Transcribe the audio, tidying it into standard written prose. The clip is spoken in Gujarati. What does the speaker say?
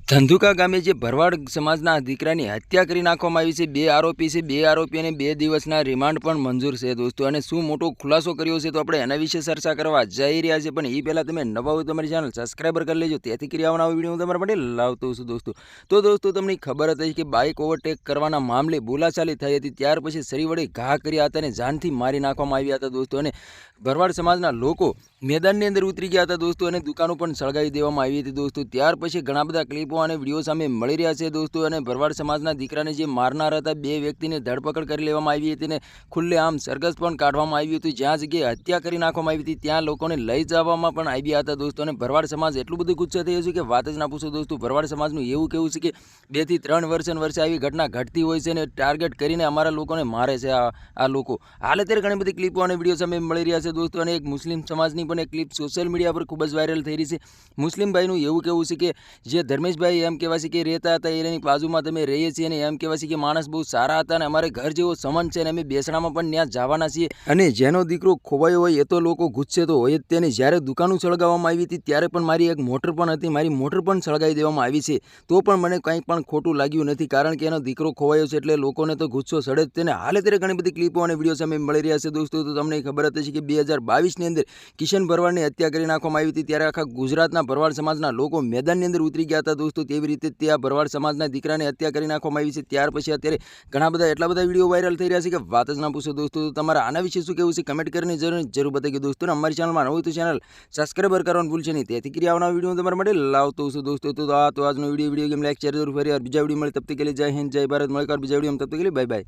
ધંધુકા ગામે જે ભરવાડ સમાજના દીકરાની હત્યા કરી નાખવામાં આવી છે, બે આરોપી છે, બે આરોપીઓને 2 દિવસના રિમાન્ડ પણ મંજૂર છે દોસ્તો। અને શું મોટો ખુલાસો કર્યો છે તો આપણે એના વિશે ચર્ચા કરવા જઈ રહ્યા છે। પણ એ પહેલાં તમે નવા હોય તો અમારી ચેનલ સબસ્ક્રાઈબર કરી લેજો, તેથી કરી આવવાનો વિડીયો હું તમારા માટે લાવતો છું દોસ્તો। તો દોસ્તો તમને ખબર હતી કે બાઇક ઓવરટેક કરવાના મામલે બોલાચાલી થઈ હતી, ત્યાર પછી સરી વડે ઘા કર્યા હતા અને જાનથી મારી નાખવામાં આવ્યા હતા દોસ્તો। અને ભરવાડ સમાજના લોકો મેદાનની અંદર ઉતરી ગયા હતા દોસ્તો, અને દુકાનો પણ સળગાવી દેવામાં આવી હતી દોસ્તો। ત્યાર પછી ઘણા બધા ક્લિપો અને વિડીયો સામે મળી રહ્યા છે દોસ્તો। અને ભરવાડ સમાજના દીકરાને જે મારનાર હતા, 2 વ્યક્તિને ધરપકડ કરી લેવામાં આવી હતી અને ખુલ્લેઆમ સરઘસ પણ કાઢવામાં આવ્યું હતું। જ્યાં જગ્યાએ હત્યા કરી નાખવામાં આવી હતી ત્યાં લોકોને લઈ જવામાં પણ આવ્યા હતા દોસ્તો। અને ભરવાડ સમાજ એટલું બધું ગુસ્સે થયું છે કે વાત જ ના પૂછો દોસ્તો। ભરવાડ સમાજનું એવું કહેવું છે કે 2 થી 3 વર્ષે આવી ઘટના ઘટતી હોય છે અને ટાર્ગેટ કરીને અમારા લોકોને મારે છે આ લોકો। હાલ અત્યારે ઘણી બધી ક્લિપો અને વિડીયો સામે મળી રહ્યા છે દોસ્તો। અને એક મુસ્લિમ સમાજની પણ એક ક્લિપ સોશિયલ મીડિયા પર ખૂબ જ વાયરલ થઈ રહી છે। મુસ્લિમ ભાઈનું એવું કહેવું છે કે જે ધર્મેશભાઈ એમ કહેવાય છે કે રહેતા હતા એની બાજુમાં તમે રહીએ છીએ, અને એમ કહેવાય છે કે માણસ બહુ સારા હતા અને અમારે ઘર જેવો સંબંધ છે અને અમે બેસણામાં પણ ત્યાં જવાના છીએ। અને જેનો દીકરો ખોવાયો હોય એ તો લોકો ગુસ્સે તો હોય જ તેને। જ્યારે દુકાનો સળગાવવામાં આવી હતી ત્યારે પણ મારી એક મોટર પણ હતી, મારી મોટર પણ સળગાવી દેવામાં આવી છે, તો પણ મને કંઈ પણ ખોટું લાગ્યું નથી, કારણ કે એનો દીકરો ખોવાયો છે એટલે લોકોને તો ગુસ્સો સડે જ તેને। હાલ અત્યારે ઘણી બધી ક્લિપો અને વિડીયો સામે મળી રહ્યા છે દોસ્તો। તો તમને ખબર હતી કે 2022ની અંદર કિશન ભરવાડની હત્યા કરી નાખવામાં આવી હતી, ત્યારે આખા ગુજરાતના ભરવાડ સમાજના લોકો મેદાનની અંદર ઉતરી ગયા હતા દોસ્તો। તેવી રીતે ત્યાં ભરવાડ સમાજના દીકરાને હત્યા કરી નાખવામાં આવી છે। ત્યાર પછી અત્યારે ઘણા બધા એટલા બધા વિડીયો વાયરલ થઈ રહ્યા છે કે વાત જ ના પૂછો દોસ્તો। તો તમારા આના વિશે શું કહેવું છે કમેન્ટ કરીને જરૂર બતાવી દોસ્તો। અમારી ચેનલમાં નવું તો ચેનલ સબસ્ક્રાઈબર કરવાનું ભૂલશે નહીં, તેથી કરી આવવાનો વિડીયો હું તમારા માટે લાવતો છું દોસ્તો। તો આજનો વિડીયો ગેમ લાઈક શેર જરૂર ફરી બીજા વિડીયો મળે, તબ તક કે લીએ જય હિન્દ જય ભારત। મળે બીજા વિડીયો તબ તક કે લીએ બાય બાય।